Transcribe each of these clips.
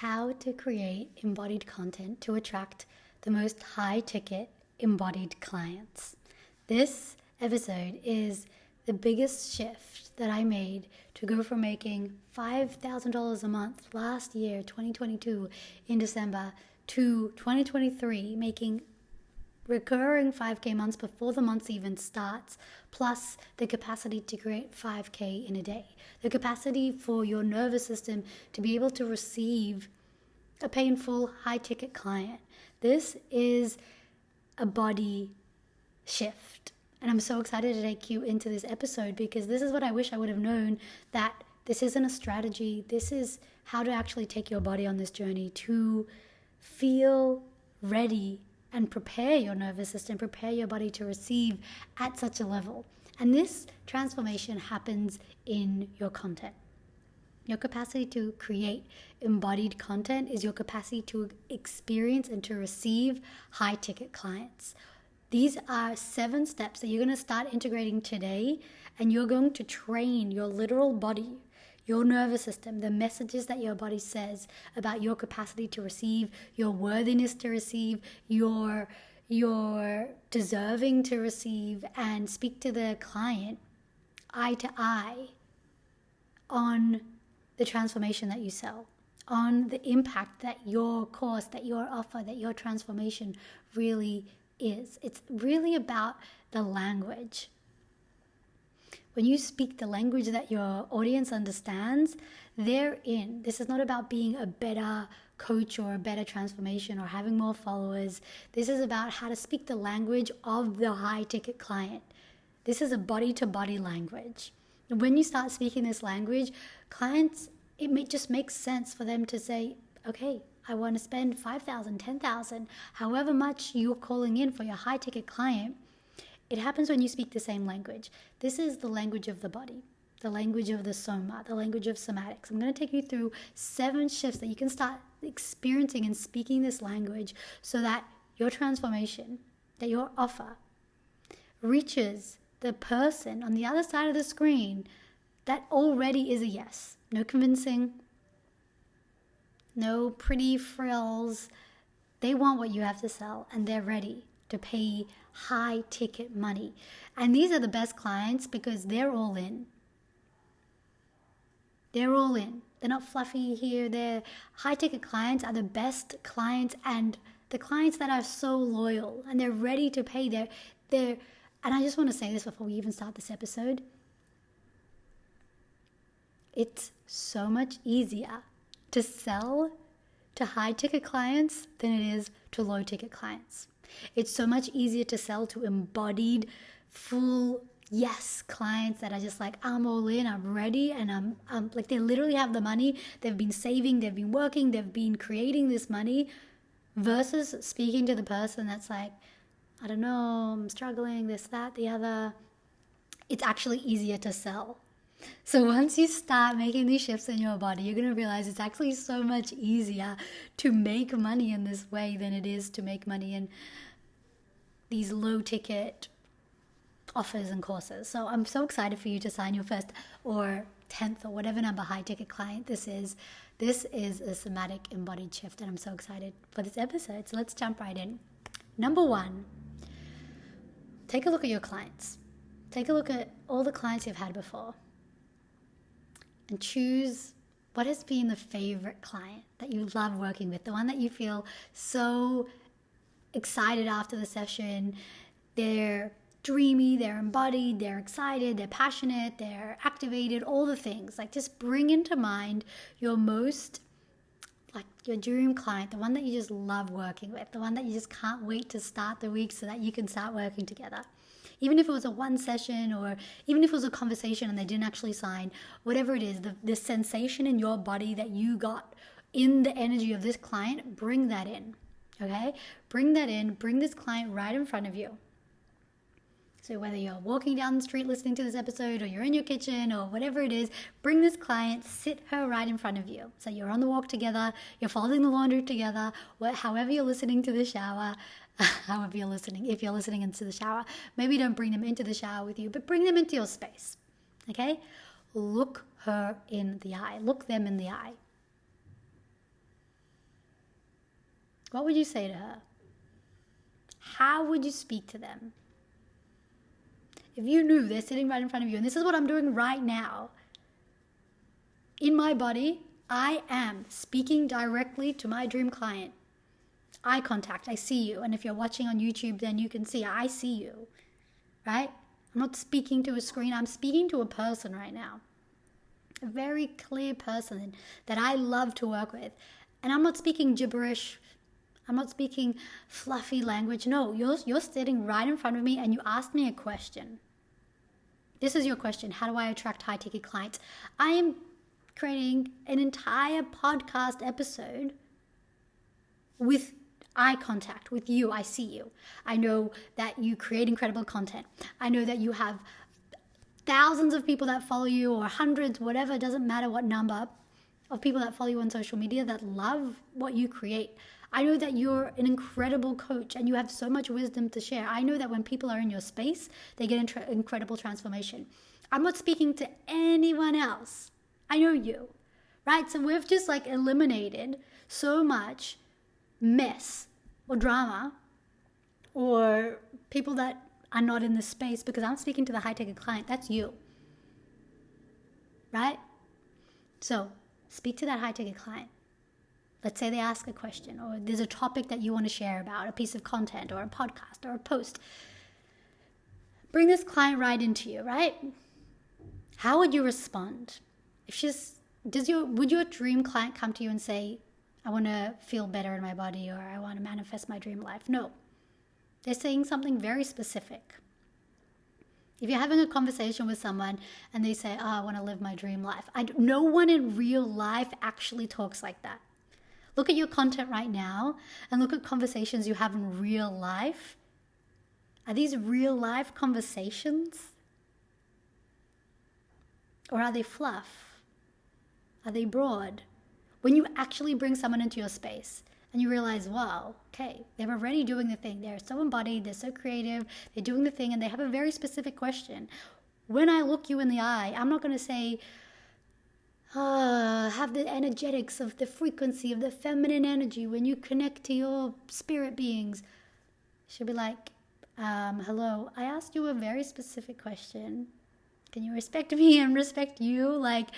how to create embodied content to attract the most high-ticket embodied clients. This episode is the biggest shift that I made to go from making $5,000 a month last year, 2022, in December, to 2023, making recurring 5K months before the month even starts, plus the capacity to create 5K in a day. The capacity for your nervous system to be able to receive a painful, high-ticket client. This is a body shift. And I'm so excited to take you into this episode because this is what I wish I would have known, that this isn't a strategy. This is how to actually take your body on this journey to feel ready and prepare your nervous system, prepare your body to receive at such a level. And this transformation happens in your content. Your capacity to create embodied content is your capacity to experience and to receive high-ticket clients. These are 7 steps that you're going to start integrating today, and you're going to train your literal body, your nervous system, the messages that your body says about your capacity to receive, your worthiness to receive, your deserving to receive, and speak to the client eye to eye on the transformation that you sell, on the impact that your course, that your offer, that your transformation really is. It's really about the language. When you speak the language that your audience understands, they're in. This is not about being a better coach or a better transformation or having more followers. This is about how to speak the language of the high-ticket client. This is a body-to-body language. And when you start speaking this language, clients, just makes sense for them to say, okay, I want to spend $5,000, $10,000, however much you're calling in for your high-ticket client. It happens when you speak the same language. This is the language of the body, the language of the soma, the language of somatics. I'm going to take you through 7 shifts that you can start experiencing and speaking this language so that your transformation, that your offer, reaches the person on the other side of the screen that already is a yes. No convincing, no pretty frills. They want what you have to sell, and they're ready to pay high ticket money. And these are the best clients because they're all in. They're all in. They're not fluffy here. They're high ticket clients are the best clients, and the clients that are so loyal and they're ready to pay. They're and I just want to say this before we even start this episode. It's so much easier to sell to high ticket clients than it is to low ticket clients. It's so much easier to sell to embodied, full yes clients that are just like, I'm all in, I'm ready, and I'm like, they literally have the money, they've been saving, they've been working, they've been creating this money, versus speaking to the person that's like, I don't know, I'm struggling, this, that, the other. It's actually easier to sell. So once you start making these shifts in your body, you're going to realize it's actually so much easier to make money in this way than it is to make money in these low ticket offers and courses. So I'm so excited for you to sign your first or 10th or whatever number high ticket client this is. This is a somatic embodied shift, and I'm so excited for this episode. So let's jump right in. Number 1, take a look at your clients. Take a look at all the clients you've had before. And choose what has been the favorite client that you love working with, the one that you feel so excited after the session. They're dreamy, they're embodied, they're excited, they're passionate, they're activated, all the things. Like, just bring into mind your most, like, your dream client, the one that you just love working with, the one that you just can't wait to start the week so that you can start working together. Even if it was a 1 session, or even if it was a conversation and they didn't actually sign, whatever it is, the sensation in your body that you got in the energy of this client, bring that in, okay? Bring that in, bring this client right in front of you. So whether you're walking down the street listening to this episode, or you're in your kitchen, or whatever it is, bring this client, sit her right in front of you. So you're on the walk together, you're folding the laundry together, however you're listening to the shower, however you're listening, if you're listening into the shower, maybe don't bring them into the shower with you, but bring them into your space, okay? Look her in the eye. Look them in the eye. What would you say to her? How would you speak to them? If you knew they're sitting right in front of you, and this is what I'm doing right now, in my body, I am speaking directly to my dream client. Eye contact, I see you. And if you're watching on YouTube, then you can see I see you, right? I'm not speaking to a screen. I'm speaking to a person right now. A very clear person that I love to work with. And I'm not speaking gibberish. I'm not speaking fluffy language. No, you're sitting right in front of me and you asked me a question. This is your question. How do I attract high-ticket clients? I am creating an entire podcast episode with eye contact with you. I see you. I know that you create incredible content. I know that you have thousands of people that follow you, or hundreds, whatever, it doesn't matter what number of people that follow you on social media that love what you create. I know that you're an incredible coach and you have so much wisdom to share. I know that when people are in your space, they get incredible transformation. I'm not speaking to anyone else. I know you, right? So we've just like eliminated so much mess or drama or people that are not in this space, because I'm speaking to the high-ticket client. That's you, right? So speak to that high-ticket client. Let's say they ask a question, or there's a topic that you want to share about, a piece of content or a podcast or a post. Bring this client right into you, right? How would you respond? Would your dream client come to you and say, I want to feel better in my body, or I want to manifest my dream life? No. They're saying something very specific. If you're having a conversation with someone and they say, I want to live my dream life. No one in real life actually talks like that. Look at your content right now and look at conversations you have in real life. Are these real life conversations? Or are they fluff? Are they broad? When you actually bring someone into your space and you realize, wow, okay, they're already doing the thing. They're so embodied, they're so creative, they're doing the thing, and they have a very specific question. When I look you in the eye, I'm not going to say, have the energetics of the frequency of the feminine energy when you connect to your spirit beings. She'll be like, hello, I asked you a very specific question. Can you respect me and respect you? Like,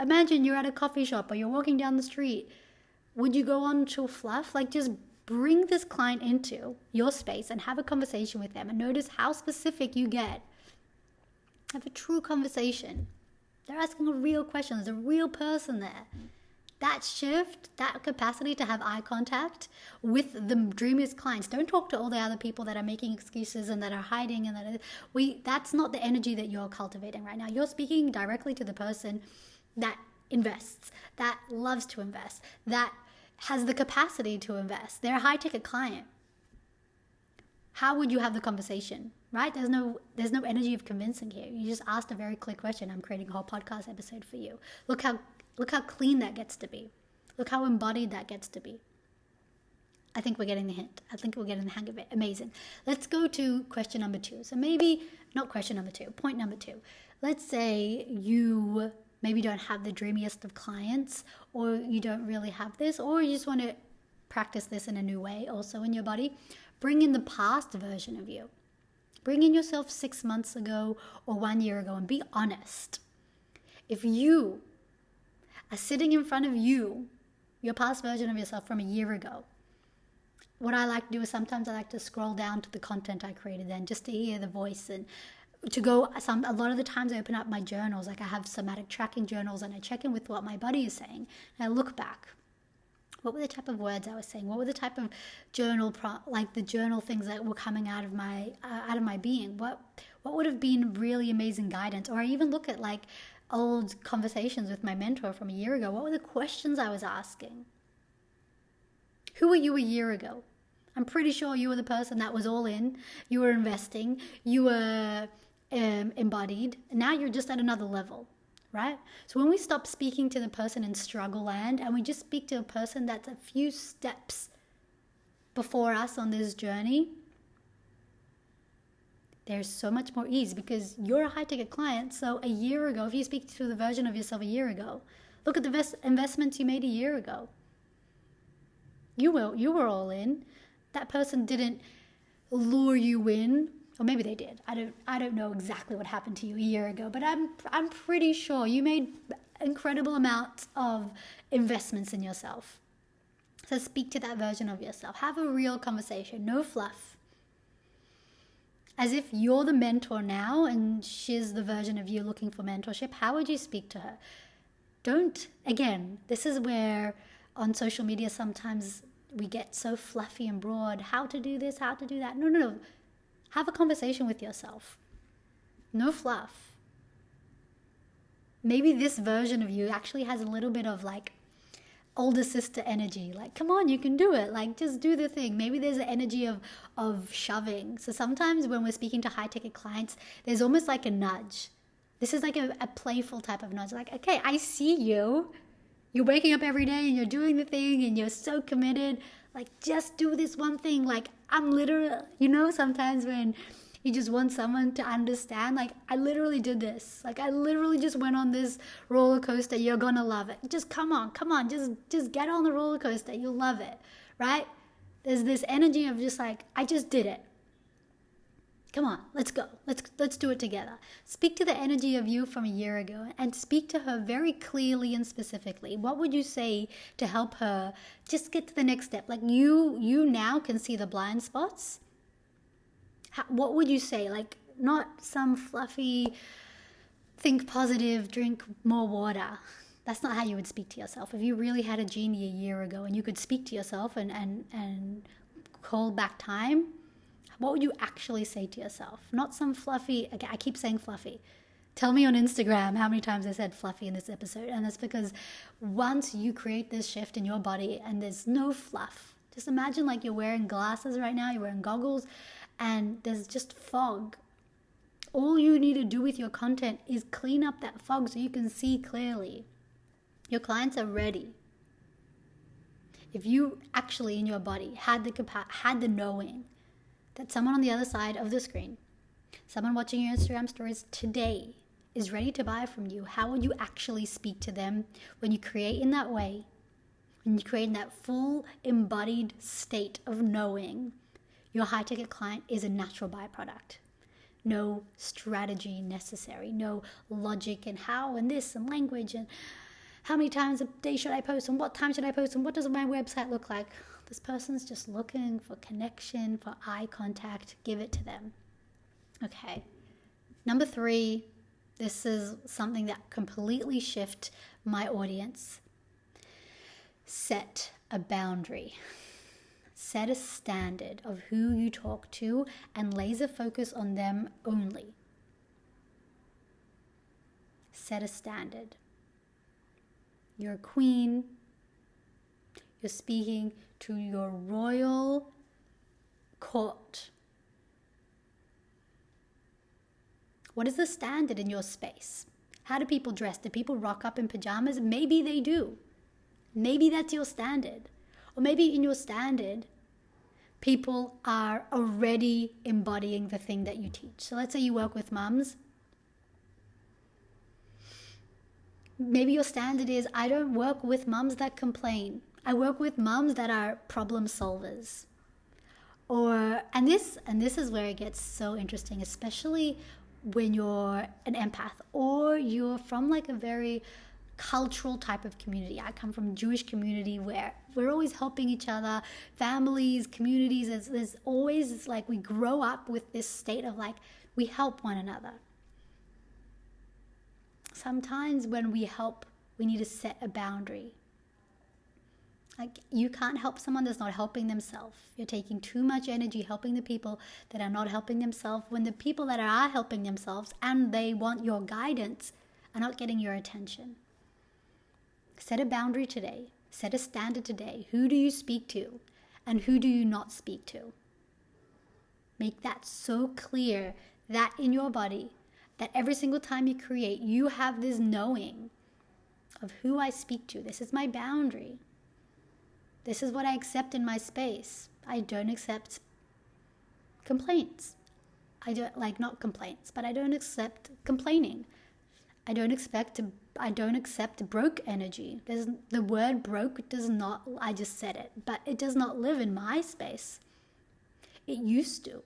imagine you're at a coffee shop or you're walking down the street. Would you go on to fluff? Like, just bring this client into your space and have a conversation with them and notice how specific you get. Have a true conversation. They're asking a real question. There's a real person there. That shift, that capacity to have eye contact with the dreamiest clients. Don't talk to all the other people that are making excuses and that are hiding and that's not the energy that you're cultivating right now. You're speaking directly to the person that invests, that loves to invest, that has the capacity to invest. They're a high-ticket client. How would you have the conversation, right? There's no energy of convincing here. You just asked a very clear question. I'm creating a whole podcast episode for you. Look how clean that gets to be. Look how embodied that gets to be. I think we're getting the hint. I think we're getting the hang of it. Amazing. Let's go to question number 2. So maybe not question number 2, point number 2. Let's say you maybe don't have the dreamiest of clients, or you don't really have this, or you just want to practice this in a new way also in your body. Bring in the past version of you. Bring in yourself 6 months ago or 1 year ago and be honest. If you are sitting in front of you, your past version of yourself from a year ago, what I like to do is sometimes I like to scroll down to the content I created then just to hear the voice, and to go, a lot of the times I open up my journals, like I have somatic tracking journals, and I check in with what my body is saying, and I look back. What were the type of words I was saying? What were the type of journal, like the journal things that were coming out of my being? What would have been really amazing guidance? Or I even look at like old conversations with my mentor from a year ago. What were the questions I was asking? Who were you a year ago? I'm pretty sure you were the person that was all in. You were investing. You were embodied. And now you're just at another level, right? So when we stop speaking to the person in struggle land and we just speak to a person that's a few steps before us on this journey, there's so much more ease, because you're a high-ticket client. So a year ago, if you speak to the version of yourself a year ago, look at the investments you made a year ago. You were all in. That person didn't lure you in, or maybe they did. I don't know exactly what happened to you a year ago, but I'm pretty sure you made incredible amounts of investments in yourself. So speak to that version of yourself. Have a real conversation, no fluff. As if you're the mentor now and she's the version of you looking for mentorship. How would you speak to her? Again, this is where on social media sometimes we get so fluffy and broad. How to do this, how to do that. No. Have a conversation with yourself. No fluff. Maybe this version of you actually has a little bit of like older sister energy. Like, come on, you can do it. Like, just do the thing. Maybe there's an energy of shoving. So sometimes when we're speaking to high ticket clients, there's almost like a nudge. This is like a playful type of nudge. Like, okay, I see you. You're waking up every day and you're doing the thing and you're so committed. Like, just do this one thing. Like, I'm literally, sometimes when you just want someone to understand, like, I literally did this. Like, I literally just went on this roller coaster. You're going to love it. Just come on. Just get on the roller coaster. You'll love it, right? There's this energy of just like, I just did it. Come on, let's go. Let's do it together. Speak to the energy of you from a year ago and speak to her very clearly and specifically. What would you say to help her just get to the next step? Like you now can see the blind spots. What would you say? Like, not some fluffy, think positive, drink more water. That's not how you would speak to yourself. If you really had a genie a year ago and you could speak to yourself and call back time, what would you actually say to yourself? Not some fluffy, okay, I keep saying fluffy. Tell me on Instagram how many times I said fluffy in this episode. And that's because once you create this shift in your body and there's no fluff, just imagine like you're wearing glasses right now, you're wearing goggles, and there's just fog. All you need to do with your content is clean up that fog so you can see clearly. Your clients are ready. If you actually in your body had the knowing that someone on the other side of the screen, someone watching your Instagram stories today is ready to buy from you, how would you actually speak to them when you create in that way? When you create in that full embodied state of knowing, your high ticket client is a natural byproduct. No strategy necessary, no logic and how and this and language and how many times a day should I post and what time should I post and what does my website look like? This person's just looking for connection, for eye contact. Give it to them. Okay. Number 3, this is something that completely shift my audience. Set a boundary. Set a standard of who you talk to and laser focus on them only. Set a standard. You're a queen. You're speaking to your royal court. What is the standard in your space? How do people dress? Do people rock up in pajamas? Maybe they do. Maybe that's your standard. Or maybe in your standard, people are already embodying the thing that you teach. So let's say you work with mums. Maybe your standard is, I don't work with mums that complain. I work with mums that are problem solvers. And this is where it gets so interesting, especially when you're an empath or you're from like a very cultural type of community. I come from a Jewish community where we're always helping each other, families, communities. There's always like we grow up with this state of like we help one another. Sometimes when we help, we need to set a boundary. Like, you can't help someone that's not helping themselves. You're taking too much energy helping the people that are not helping themselves when the people that are helping themselves and they want your guidance are not getting your attention. Set a boundary today. Set a standard today. Who do you speak to and who do you not speak to? Make that so clear that in your body, that every single time you create, you have this knowing of who I speak to. This is my boundary. This is what I accept in my space. I don't accept complaints. I don't not complaints, but I don't accept complaining. I don't I don't accept broke energy. The word broke does not, I just said it, but it does not live in my space. It used to.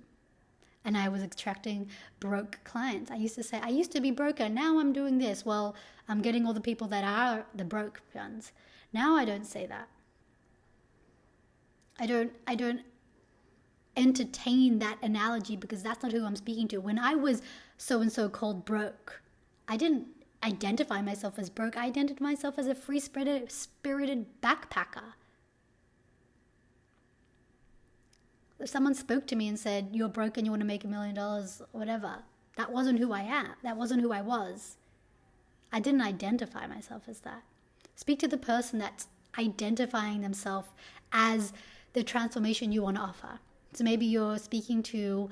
And I was attracting broke clients. I used to say, I used to be broke and now I'm doing this. Well, I'm getting all the people that are the broke ones. Now I don't say that. I don't entertain that analogy because that's not who I'm speaking to. When I was so-and-so called broke, I didn't identify myself as broke. I identified myself as a free-spirited backpacker. If someone spoke to me and said, you're broke and you want to make $1 million, or whatever, that wasn't who I am. That wasn't who I was. I didn't identify myself as that. Speak to the person that's identifying themselves as the transformation you want to offer. So maybe you're speaking to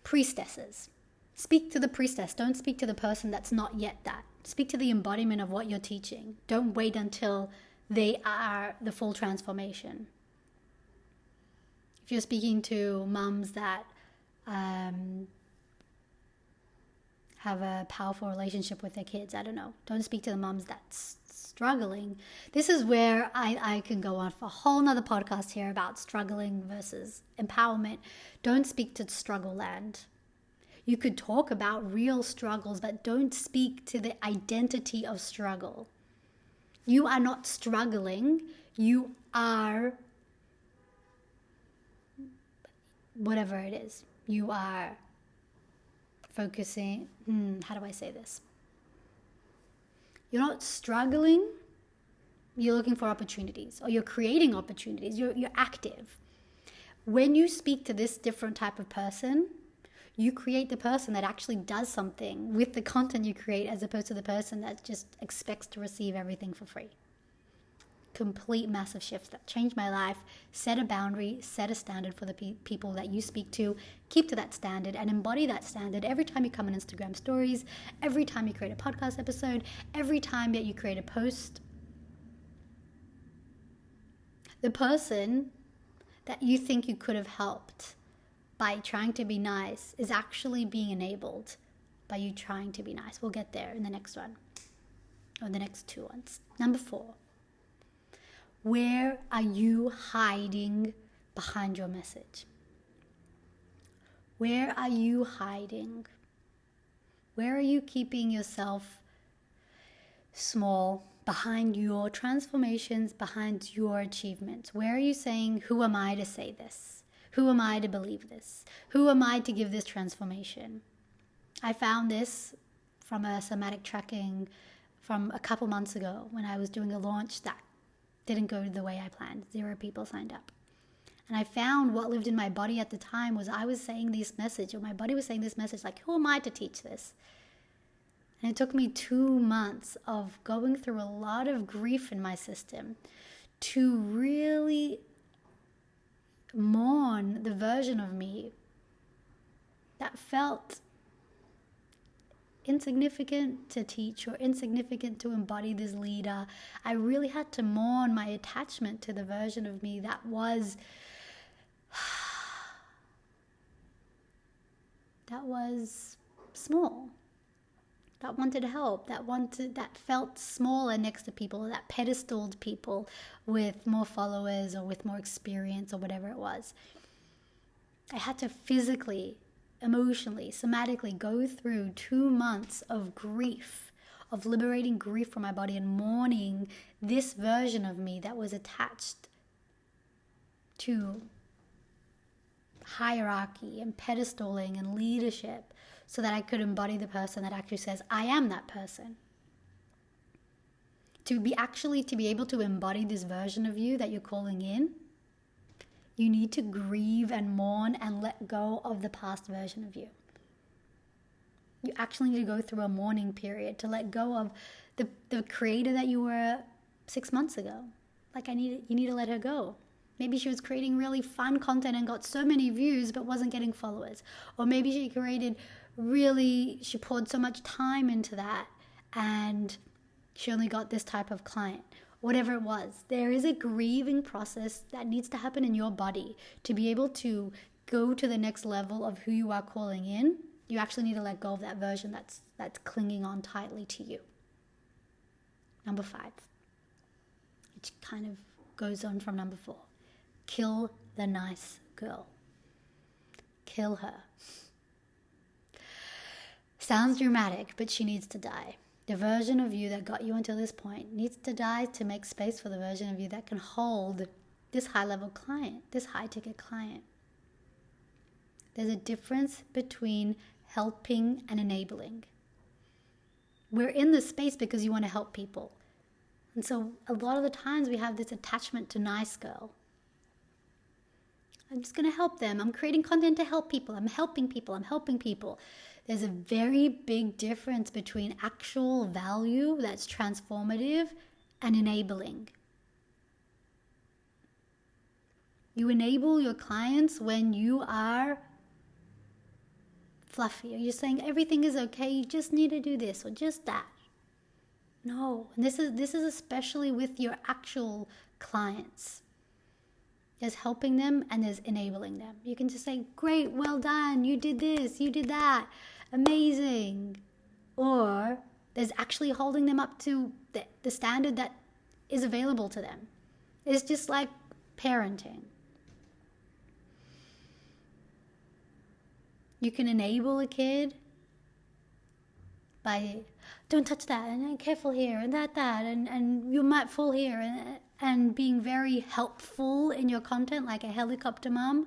priestesses. Speak to the priestess. Don't speak to the person that's not yet that. Speak to the embodiment of what you're teaching. Don't wait until they are the full transformation. If you're speaking to mums that have a powerful relationship with their kids, I don't know. Don't speak to the mums that's struggling. This is where I can go on for a whole nother podcast here about struggling versus empowerment. Don't speak to struggle land. You could talk about real struggles, but don't speak to the identity of struggle. You are not struggling. You are whatever it is. You are focusing. How do I say this? You're not struggling. You're looking for opportunities, or you're creating opportunities. You're active. When you speak to this different type of person, you create the person that actually does something with the content you create, as opposed to the person that just expects to receive everything for free. Complete massive shift that changed my life. Set a boundary, set a standard for the people that you speak to. Keep to that standard and embody that standard every time you come on Instagram stories, every time you create a podcast episode, every time that you create a post. The person that you think you could have helped by trying to be nice is actually being enabled by you trying to be nice. We'll get there in the next one, or the next two ones. Number 4. Where are you hiding behind your message? Where are you hiding? Where are you keeping yourself small behind your transformations, behind your achievements? Where are you saying, who am I to say this? Who am I to believe this? Who am I to give this transformation? I found this from a somatic tracking from a couple months ago when I was doing a launch that didn't go the way I planned. 0 people signed up. And I found what lived in my body at the time was I was saying this message, or my body was saying this message, like, who am I to teach this? And it took me 2 months of going through a lot of grief in my system to really mourn the version of me that felt insignificant to teach or insignificant to embody this leader. I really had to mourn my attachment to the version of me that was small, that wanted help, that felt smaller next to people, that pedestaled people with more followers or with more experience or whatever it was. I had to physically, emotionally, somatically go through 2 months of grief, of liberating grief from my body and mourning this version of me that was attached to hierarchy and pedestaling and leadership, so that I could embody the person that actually says, I am that person. To be able to embody this version of you that you're calling in, you need to grieve and mourn and let go of the past version of you. You actually need to go through a mourning period to let go of the creator that you were 6 months ago. Like, you need to let her go. Maybe she was creating really fun content and got so many views but wasn't getting followers. Or maybe she poured so much time into that and she only got this type of client. Whatever it was, there is a grieving process that needs to happen in your body to be able to go to the next level of who you are calling in. You actually need to let go of that version that's clinging on tightly to you. Number 5, which kind of goes on from number 4. Kill the nice girl. Kill her. Sounds dramatic, but she needs to die. The version of you that got you until this point needs to die to make space for the version of you that can hold this high-level client, this high-ticket client. There's a difference between helping and enabling. We're in this space because you want to help people. And so a lot of the times we have this attachment to nice girl. I'm just going to help them. I'm creating content to help people. I'm helping people. I'm helping people. There's a very big difference between actual value that's transformative and enabling. You enable your clients when you are fluffy. You're saying everything is okay. You just need to do this or just that. No, and this is especially with your actual clients. There's helping them and there's enabling them. You can just say, great, well done, you did this, you did that, amazing. Or there's actually holding them up to the standard that is available to them. It's just like parenting. You can enable a kid by, don't touch that, and careful here, and that, and you might fall here, and being very helpful in your content, like a helicopter mom.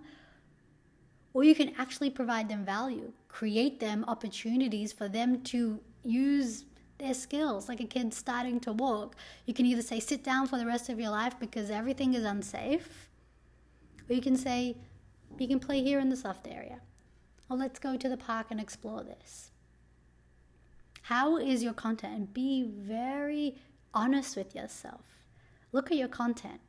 Or you can actually provide them value, create them opportunities for them to use their skills. Like a kid starting to walk, you can either say, sit down for the rest of your life because everything is unsafe, or you can say, you can play here in the soft area, or let's go to the park and explore this. How is your content? And be very honest with yourself. Look at your content.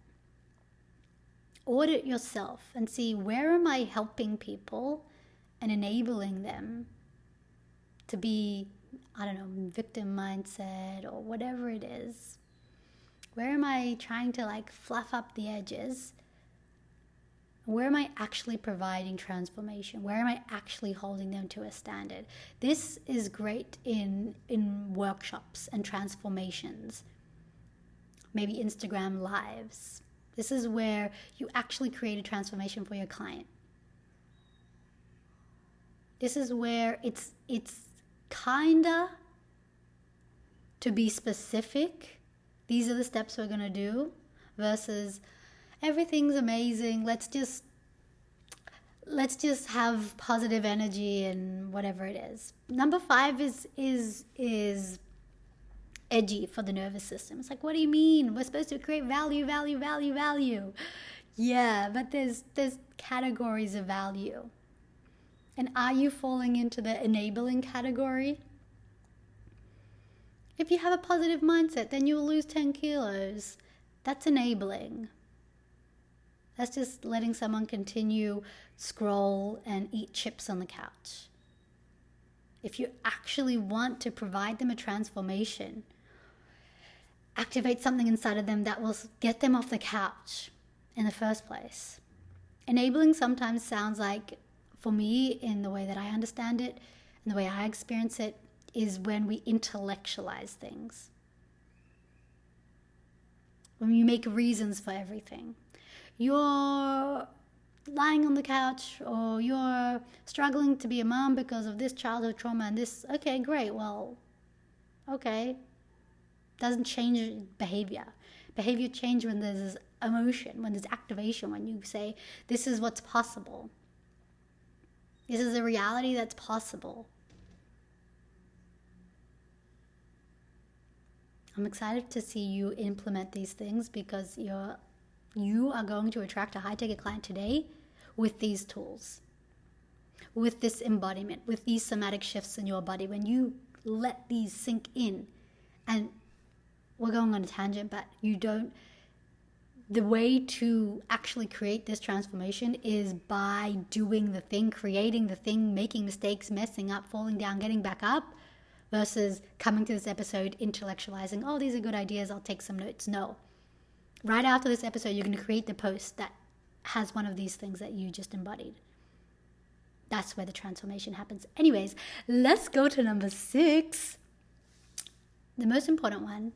Audit yourself and see, where am I helping people and enabling them to be, victim mindset or whatever it is? Where am I trying to fluff up the edges? Where am I actually providing transformation? Where am I actually holding them to a standard? This is great in workshops and transformations. Maybe Instagram lives. This is where you actually create a transformation for your client. This is where it's kinda to be specific. These are the steps we're gonna do versus everything's amazing. Let's just have positive energy and whatever it is. Number 5 is edgy for the nervous system. It's like, what do you mean? We're supposed to create value. Yeah, but there's categories of value. And are you falling into the enabling category? If you have a positive mindset, then you'll lose 10 kilos. That's enabling. That's just letting someone continue, scroll, and eat chips on the couch. If you actually want to provide them a transformation, activate something inside of them that will get them off the couch in the first place. Enabling sometimes sounds like, for me, in the way that I understand it, and the way I experience it, is when we intellectualize things. When you make reasons for everything. You're lying on the couch, or you're struggling to be a mom because of this childhood trauma and this. Okay, great. Well, okay. Doesn't change behavior. Behavior change when there's emotion, when there's activation, when you say, this is what's possible. This is a reality that's possible. I'm excited to see you implement these things because you are going to attract a high-ticket client today with these tools, with this embodiment, with these somatic shifts in your body. When you let these sink in, and we're going on a tangent, but the way to actually create this transformation is by doing the thing, creating the thing, making mistakes, messing up, falling down, getting back up, versus coming to this episode, intellectualizing, oh, these are good ideas, I'll take some notes. No. Right after this episode, you're going to create the post that has one of these things that you just embodied. That's where the transformation happens. Anyways, let's go to number 6. The most important one.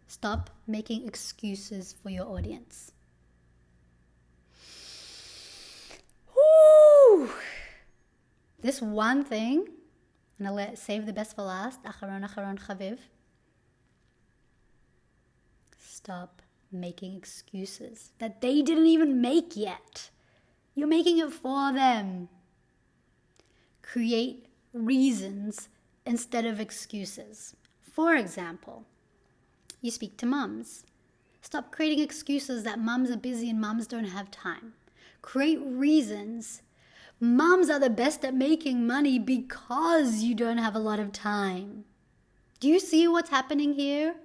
Stop making excuses for your audience. Woo! This one thing, and I'll save the best for last. Acharon chaviv. Stop making excuses that they didn't even make yet. You're making it for them. Create reasons instead of excuses. For example, you speak to mums. Stop creating excuses that mums are busy and mums don't have time. Create reasons. Mums are the best at making money because you don't have a lot of time. Do you see what's happening here?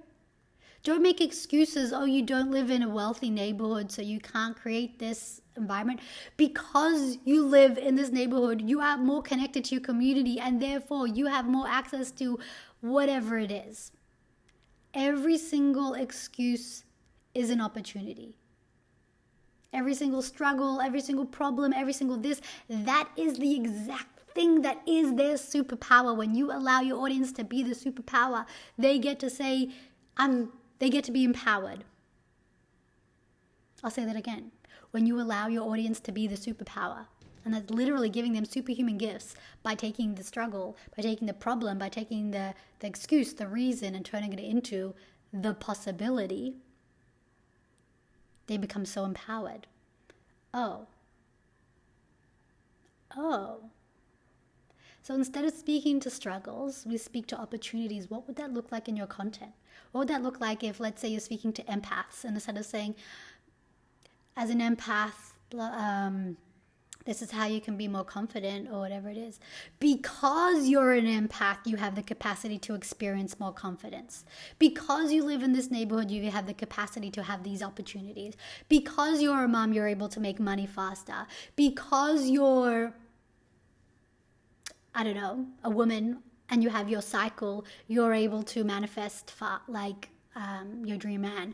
Don't make excuses, oh, you don't live in a wealthy neighborhood, so you can't create this environment. Because you live in this neighborhood, you are more connected to your community, and therefore you have more access to whatever it is. Every single excuse is an opportunity. Every single struggle, every single problem, every single this, that is the exact thing that is their superpower. When you allow your audience to be the superpower, they get to say, they get to be empowered. I'll say that again. When you allow your audience to be the superpower, and that's literally giving them superhuman gifts by taking the struggle, by taking the problem, by taking the excuse, the reason, and turning it into the possibility, they become so empowered. Oh. So instead of speaking to struggles, we speak to opportunities. What would that look like in your content? What would that look like if, let's say, you're speaking to empaths, and instead of saying, as an empath, this is how you can be more confident or whatever it is. Because you're an empath, you have the capacity to experience more confidence. Because you live in this neighborhood, you have the capacity to have these opportunities. Because you're a mom, you're able to make money faster. Because you're, a woman, and you have your cycle, you're able to manifest your dream man.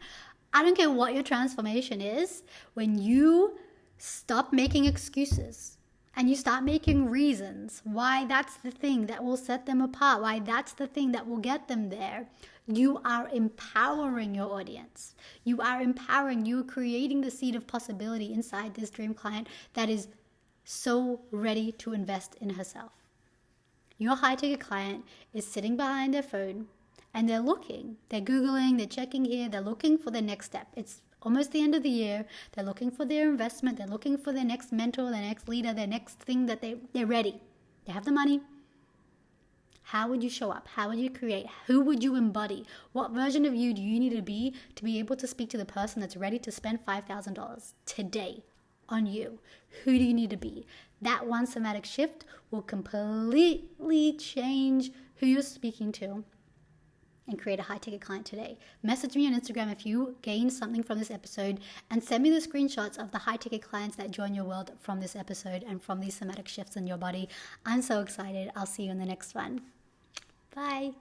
I don't care what your transformation is. When you stop making excuses and you start making reasons why that's the thing that will set them apart, why that's the thing that will get them there, you are empowering your audience. You are creating the seed of possibility inside this dream client that is so ready to invest in herself. Your high-ticket client is sitting behind their phone and they're Googling, they're checking here, they're looking for the next step. It's almost the end of the year. They're looking for their investment. They're looking for their next mentor, their next leader, their next thing that they're ready. They have the money. How would you show up? How would you create? Who would you embody? What version of you do you need to be able to speak to the person that's ready to spend $5,000 today on you? Who do you need to be? That one somatic shift will completely change who you're speaking to and create a high-ticket client today. Message me on Instagram if you gained something from this episode, and send me the screenshots of the high-ticket clients that join your world from this episode and from these somatic shifts in your body. I'm so excited. I'll see you in the next one. Bye.